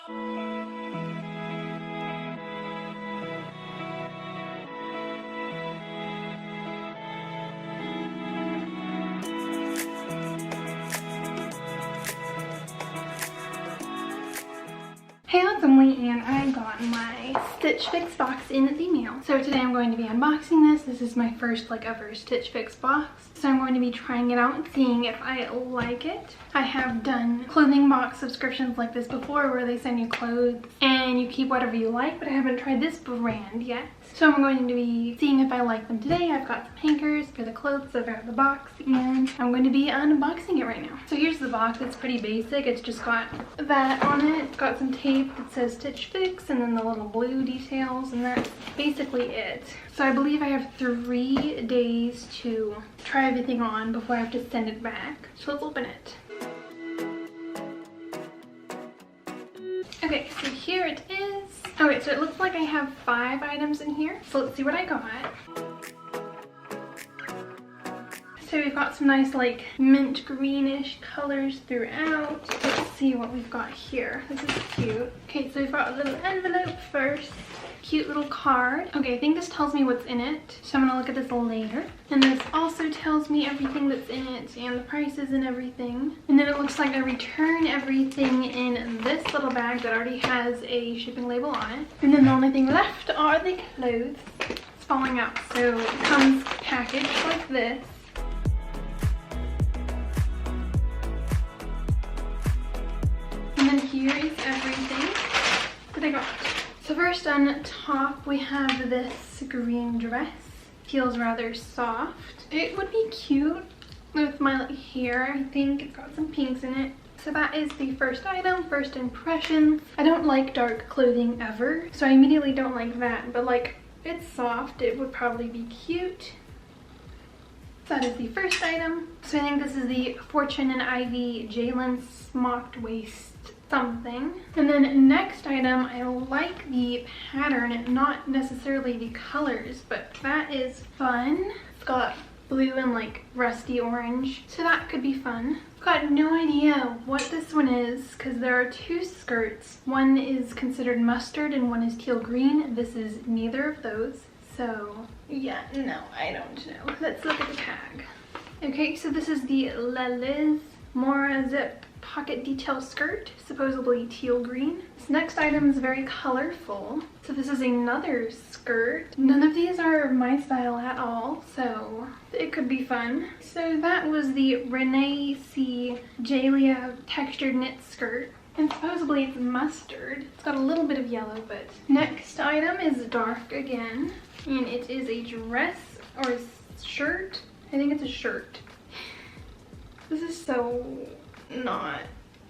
Hey, it's Emily and I got my Stitch Fix box in the mail. So today I'm going to be unboxing this. This is my first ever Stitch Fix box. So I'm going to be trying it out and seeing if I like it. I have done clothing box subscriptions like this before where they send you clothes and you keep whatever you like, but I haven't tried this brand yet. So I'm going to be seeing if I like them today. I've got some hankers for the clothes that are in the box and I'm going to be unboxing it right now. So here's the box. It's pretty basic. It's just got that on it. It's got some tape that says Stitch Fix and then the little blue details, and that's basically it. So I believe I have 3 days to try everything on before I have to send it back. So let's open it. Okay, so here it is. Okay, so it looks like I have 5 items in here. So let's see what I got. So we've got some nice like mint greenish colors throughout. Let's see what we've got here. This is cute. Okay, so we've got a little envelope first. Cute little card. Okay, I think this tells me what's in it. So I'm gonna look at this later. And this also tells me everything that's in it and the prices and everything. And then it looks like I return everything in this little bag that already has a shipping label on it. And then the only thing left are the clothes. It's falling out. So it comes packaged like this. And then here is everything that I got. So first on top we have this green dress. Feels rather soft. It would be cute with my hair. I think it's got some pinks in it. So that is the first item, first impressions. I don't like dark clothing ever, so I immediately don't like that. But like, it's soft. It would probably be cute. So that is the first item. So I think this is the Fortune and Ivy Jalen Smocked Waist something. And then next item, I like the pattern, not necessarily the colors, but that is fun. It's got blue and like rusty orange, so that could be fun. I've got no idea what this one is because there are 2 skirts. One is considered mustard and one is teal green. This is neither of those. So yeah, no, I don't know. Let's look at the tag. Okay, so this is the Leliz Mora Zip pocket detail skirt, supposedly teal green. This next item is very colorful. So this is another skirt. None of these are my style at all, so it could be fun. So that was the Renee C. Jalia textured knit skirt. And supposedly it's mustard. It's got a little bit of yellow, but next item is dark again. And it is a dress or a shirt. I think it's a shirt. This is so not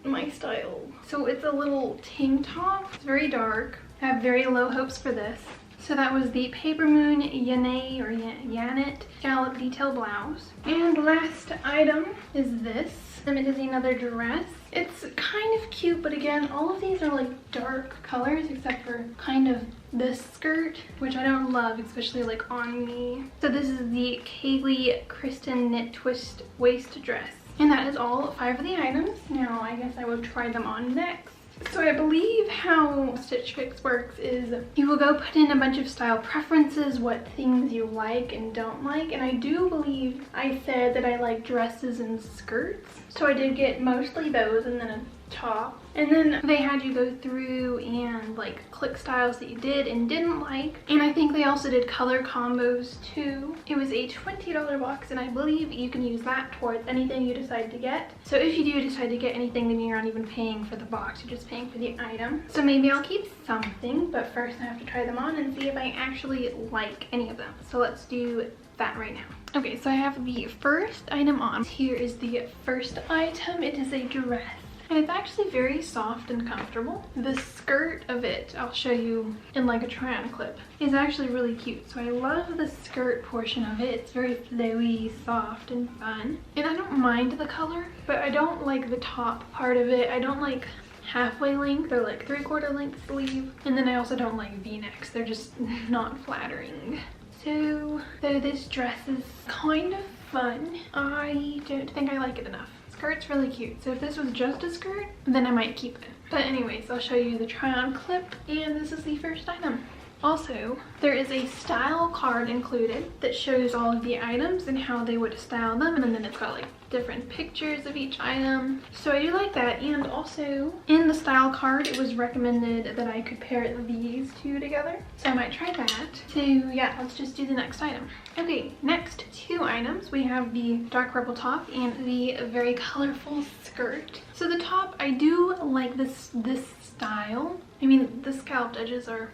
my style. So it's a little tank top. It's very dark. I have very low hopes for this. So that was the Paper Moon Yane or Yanet scallop detail blouse. And last item is this. It is another dress. It's kind of cute, but again, all of these are like dark colors except for kind of this skirt, which I don't love, especially like on me. So this is the Kaylee Kristen knit twist waist dress. And that is all 5 of the items. Now I guess I will try them on next. So I believe how Stitch Fix works is you will go put in a bunch of style preferences, what things you like and don't like. And I do believe I said that I like dresses and skirts. So I did get mostly those and then a top. And then they had you go through and like click styles that you did and didn't like. And I think they also did color combos too. It was a $20 box and I believe you can use that towards anything you decide to get. So if you do decide to get anything, then you're not even paying for the box, you're just paying for the item. So maybe I'll keep something, but first I have to try them on and see if I actually like any of them. So let's do that right now. Okay, so I have the first item on. Here is the first item. It is a dress. And it's actually very soft and comfortable. The skirt of it, I'll show you in like a try-on clip, is actually really cute. So I love the skirt portion of it. It's very flowy, soft, and fun. And I don't mind the color, but I don't like the top part of it. I don't like halfway length or like 3/4 length sleeve. And then I also don't like v-necks. They're just not flattering. So though this dress is kind of fun, I don't think I like it enough. Skirt's really cute, so if this was just a skirt, then I might keep it. But anyways, I'll show you the try on clip, and this is the first item. Also, there is a style card included that shows all of the items and how they would style them, and then it's got like different pictures of each item. So I do like that. And also in the style card, it was recommended that I could pair these two together. So I might try that. So yeah, let's just do the next item. Okay, next two items. We have the dark purple top and the very colorful skirt. So the top, I do like this style. I mean, the scalloped edges are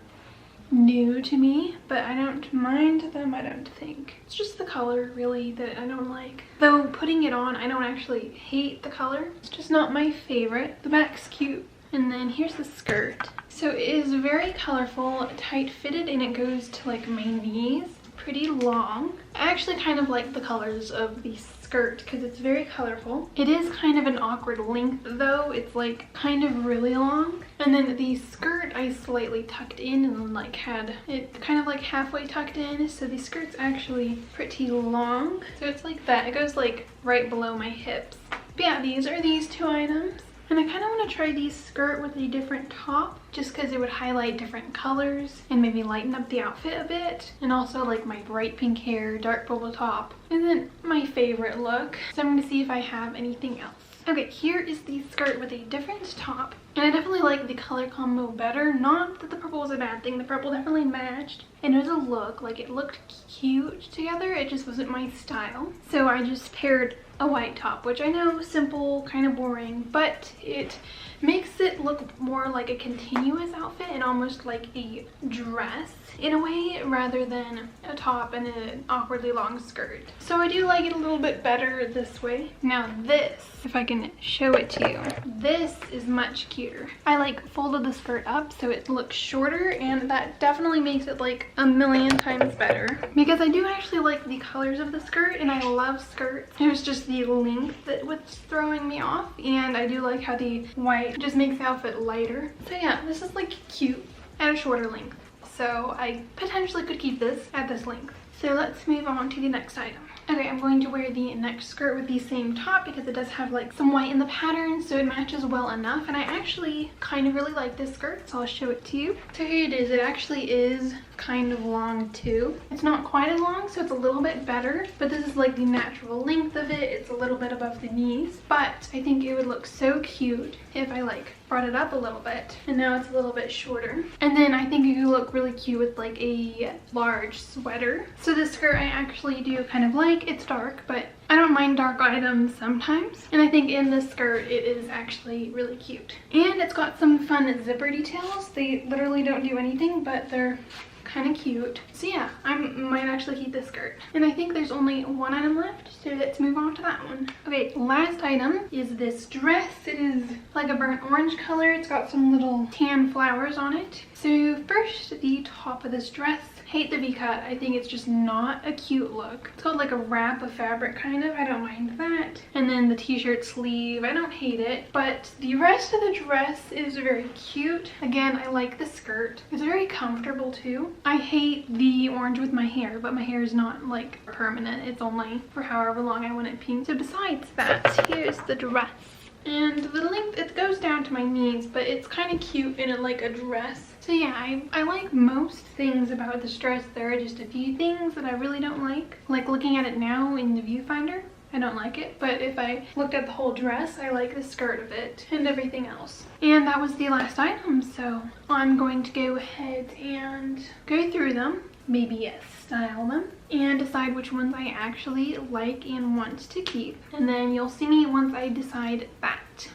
new to me, but I don't mind them, I don't think. It's just the color really that I don't like. Though putting it on, I don't actually hate the color. It's just not my favorite. The back's cute. And then here's the skirt. So it is very colorful, tight fitted, and it goes to like my knees. Pretty long. I actually kind of like the colors of the skirt because it's very colorful. It is kind of an awkward length though. It's like kind of really long. And then the skirt I slightly tucked in and like had it kind of like halfway tucked in. So the skirt's actually pretty long. So it's like that. It goes like right below my hips. But yeah, these are these two items. And I kind of want to try the skirt with a different top just because it would highlight different colors and maybe lighten up the outfit a bit. And also like my bright pink hair, dark purple top, and then my favorite look. So I'm going to see if I have anything else. Okay, here is the skirt with a different top. And I definitely like the color combo better. Not that the purple was a bad thing. The purple definitely matched. And it was a look. Like it looked cute together. It just wasn't my style. So I just paired a white top, which I know, simple, kind of boring, but it makes it look more like a continuous outfit and almost like a dress in a way rather than a top and an awkwardly long skirt. So I do like it a little bit better this way. Now this, if I can show it to you, this is much cuter. I like folded the skirt up so it looks shorter, and that definitely makes it like a million times better because I do actually like the colors of the skirt and I love skirts. It was just the length that was throwing me off, and I do like how the white just makes the outfit lighter. So yeah, this is like cute at a shorter length. So I potentially could keep this at this length. So let's move on to the next item. Okay, I'm going to wear the next skirt with the same top because it does have like some white in the pattern, so it matches well enough. And I actually kind of really like this skirt, so I'll show it to you. So here it is. It actually is kind of long too. It's not quite as long, so it's a little bit better, but this is like the natural length of it. It's a little bit above the knees, but I think it would look so cute if I like brought it up a little bit, and now it's a little bit shorter. And then I think it could look really cute with like a large sweater. So this skirt I actually do kind of like. It's dark, but I don't mind dark items sometimes. And I think in this skirt it is actually really cute. And it's got some fun zipper details. They literally don't do anything, but they're kind of cute. So yeah, I might actually keep this skirt. And I think there's only one item left, so let's move on to that one. Okay, last item is this dress. It is like a burnt orange color. It's got some little tan flowers on it. So first, the top of this dress. Hate the V-cut. I think it's just not a cute look. It's got like a wrap of fabric kind of. I don't mind that. And then the t-shirt sleeve. I don't hate it. But the rest of the dress is very cute. Again, I like the skirt. It's very comfortable too. I hate the orange with my hair, but my hair is not like permanent. It's only for however long I want it pink. So besides that, here's the dress. And the length, it goes down to my knees, but it's kind of cute in like a dress. So yeah, I like most things about this dress. There are just a few things that I really don't like. Like looking at it now in the viewfinder, I don't like it. But if I looked at the whole dress, I like the skirt of it and everything else. And that was the last item, so I'm going to go ahead and go through them. Maybe style them and decide which ones I actually like and want to keep. And then you'll see me once I decide that.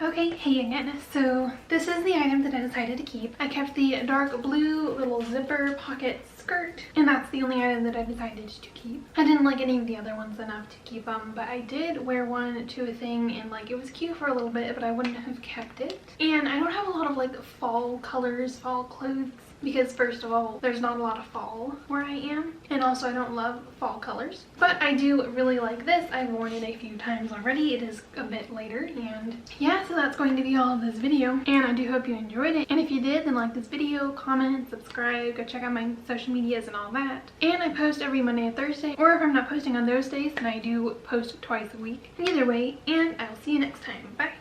Okay, hey again. So this is the item that I decided to keep. I kept the dark blue little zipper pocket skirt, and that's the only item that I decided to keep. I didn't like any of the other ones enough to keep them, but I did wear one to a thing, and like it was cute for a little bit, but I wouldn't have kept it. And I don't have a lot of like fall colors, fall clothes, because first of all, there's not a lot of fall where I am, and also I don't love fall colors. But I do really like this. I've worn it a few times already. It is a bit later, and yeah, so that's going to be all of this video, and I do hope you enjoyed it. And if you did, then like this video, comment, subscribe, go check out my social medias and all that. And I post every Monday and Thursday, or if I'm not posting on those days, then I do post twice a week. Either way, and I'll see you next time. Bye.